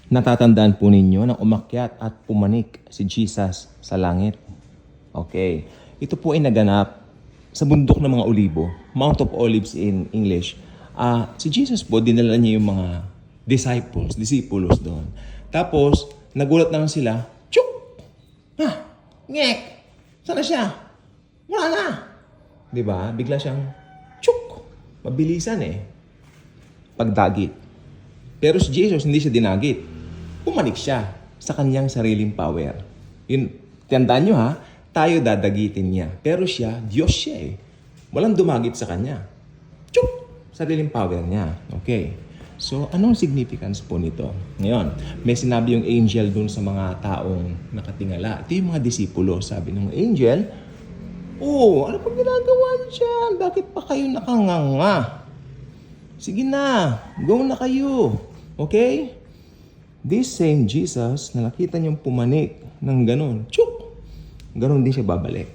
Natatandaan po ninyo nang umakyat at pumanik si Jesus sa langit. Okay. Ito po ay naganap sa bundok ng mga olibo, Mount of Olives in English. Si Jesus po, dinala niya yung mga disciples doon. Tapos, nagulat naman sila, Chuk! Ngek! Sana siya? Wala na! Diba? Bigla siyang, Chuk! Mabilisan pagdagit. Pero si Jesus, hindi siya dinagit. Pumanik siya sa kanyang sariling power. Yun, tandaan nyo tayo dadagitin niya. Pero siya, Diyos siya Walang dumagit sa kanya. Chuk! Sariling power niya. Okay. So, anong significance po nito? Ngayon, may sinabi yung angel dun sa mga taong nakatingala. Ito yung mga disipulo. Sabi ng angel, ano pang ginagawa niyo dyan? Bakit pa kayo nakanganga? Sige na, go na kayo. Okay? This same Jesus, na nakita niyong pumanik ng ganun, chuk! Ganun din siya babalik.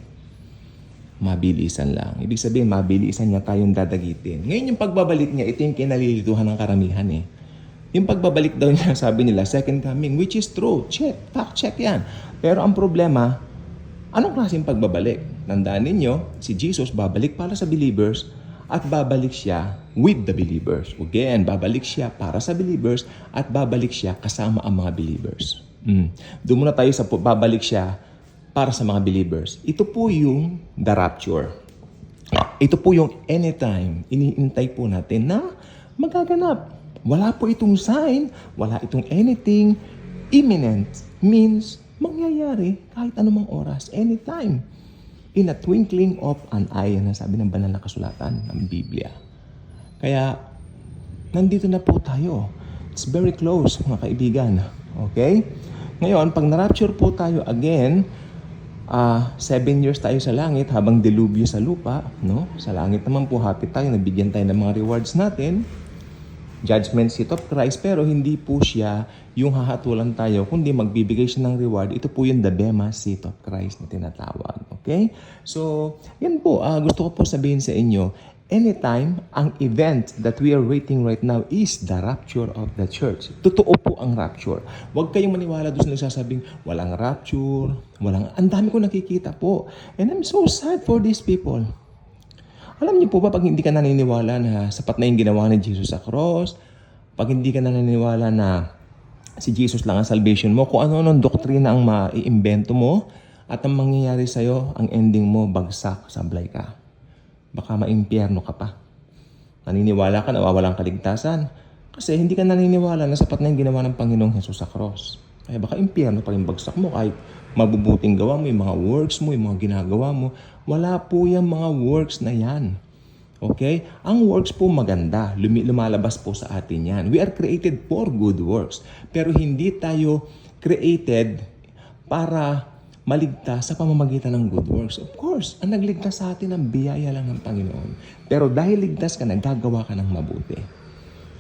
Mabilisan lang. Ibig sabihin, mabilisan niya tayong dadagitin. Ngayon yung pagbabalik niya, ito yung kinalilituhan ng karamihan Yung pagbabalik daw niya, sabi nila, second coming, which is true. Check, fact check yan. Pero ang problema, anong klaseng pagbabalik? Tandaan ninyo, si Jesus babalik para sa believers at babalik siya with the believers. Again, babalik siya para sa believers at babalik siya kasama ang mga believers. Doon muna tayo sa babalik siya para sa mga believers. Ito po yung the rapture. Ito po yung anytime, iniintay po natin na magaganap. Wala po itong sign, wala itong anything. Imminent means mangyayari kahit anumang oras, anytime. In a twinkling of an eye, na sabi ng banal na kasulatan ng Biblia. Kaya, nandito na po tayo. It's very close, mga kaibigan. Okay? Ngayon, pag na-rapture po tayo again, 7 years tayo sa langit habang dilubyo sa lupa, no? Sa langit naman po happy tayo, nabigyan tayo ng mga rewards natin. Judgment seat of Christ, pero hindi po siya yung hahatulan tayo, kundi magbibigay siya ng reward. Ito po yung the Bema seat of Christ na tinatawag. Okay? So, yan po. Gusto ko po sabihin sa inyo, anytime, ang event that we are waiting right now is the rapture of the church. Totoo po ang rapture. Huwag kayong maniwala doon sa nagsasabing, walang rapture, ang dami ko nakikita po. And I'm so sad for these people. Alam niyo po ba, pag hindi ka naniniwala na sapat na yung ginawa ni Jesus sa cross, pag hindi ka naniniwala na si Jesus lang ang salvation mo, kung ano-anong doktrina ang maiimbento mo, at ang mangyayari sa'yo, ang ending mo, bagsak, sablay ka. Baka maimpyerno ka pa. Naniniwala ka na wawalang kaligtasan, kasi hindi ka naniniwala na sapat na yung ginawa ng Panginoong Jesus sa cross. Kaya baka impyerno pa rin bagsak mo kahit mabubuting gawa mo, yung mga works mo, yung mga ginagawa mo. Wala po yung mga works na yan. Okay? Ang works po maganda. Lumalabas po sa atin yan. We are created for good works. Pero hindi tayo created para maligtas sa pamamagitan ng good works. Of course, ang nagligtas sa atin ang biyaya lang ng Panginoon. Pero dahil ligtas ka, nagagawa ka ng mabuti.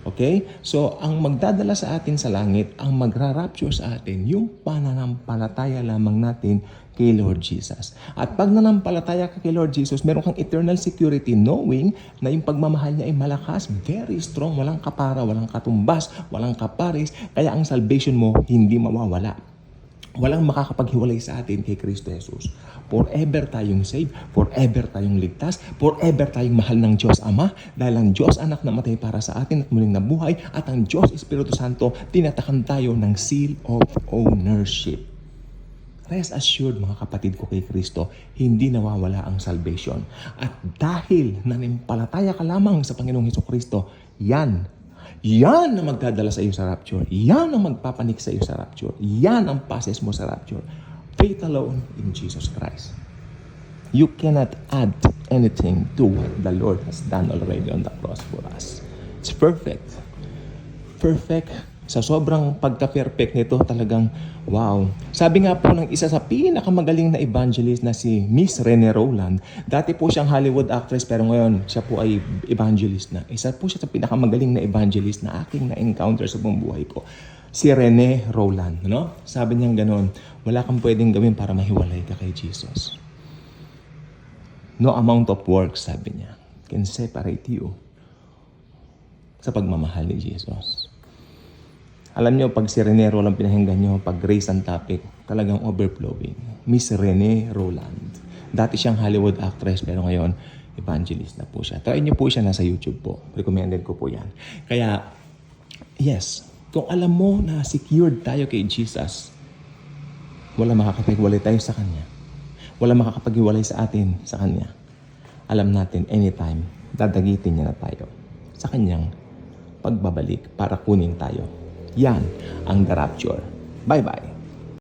Okay? So, ang magdadala sa atin sa langit, ang magra-rapture sa atin, yung pananampalataya lamang natin kay Lord Jesus. At pag nanampalataya ka kay Lord Jesus, meron kang eternal security knowing na yung pagmamahal niya ay malakas, very strong, walang kapara, walang katumbas, walang kapares, kaya ang salvation mo hindi mawawala. Walang makakapaghiwalay sa atin kay Kristo Jesus. Forever tayong saved, forever tayong ligtas, forever tayong mahal ng Diyos Ama, dahil ang Diyos Anak namatay para sa atin at muling nabuhay, at ang Diyos Espiritu Santo, tinatakan tayo ng seal of ownership. Rest assured, mga kapatid ko kay Kristo, hindi nawawala ang salvation. At dahil nanimpalataya ka lamang sa Panginoong Hesukristo, yan ang magdadala sa iyo sa rapture. Yan ang magpapanik sa iyo sa rapture. Yan ang passes mo sa rapture. Faith alone in Jesus Christ. You cannot add anything to what the Lord has done already on the cross for us. It's perfect. Perfect. Sa sobrang pagka-perfect nito, talagang wow. Sabi nga po ng isa sa pinakamagaling na evangelist na si Miss Rene Rowland, dati po siyang Hollywood actress pero ngayon siya po ay evangelist na. Isa po siya sa pinakamagaling na evangelist na aking na-encounter sa buong buhay ko. Si Rene Rowland, no? Sabi niya ganoon, wala kang pwedeng gawin para mahiwalay ka kay Jesus. No amount of work, sabi niya, can separate you sa pagmamahal ni Jesus. Alam nyo, pag si Rene Roland pinahinggan nyo, pag race ang topic, talagang overflowing. Miss Rene Roland. Dati siyang Hollywood actress, pero ngayon, evangelist na po siya. Try nyo po siya, nasa YouTube po. Recommended ko po yan. Kaya, yes, kung alam mo na secured tayo kay Jesus, wala makakapaghiwalay tayo sa Kanya. Wala makakapaghiwalay sa atin sa Kanya. Alam natin, anytime, dadagitin niya na tayo sa Kanyang pagbabalik para kunin tayo. Yan ang The Rapture. Bye-bye.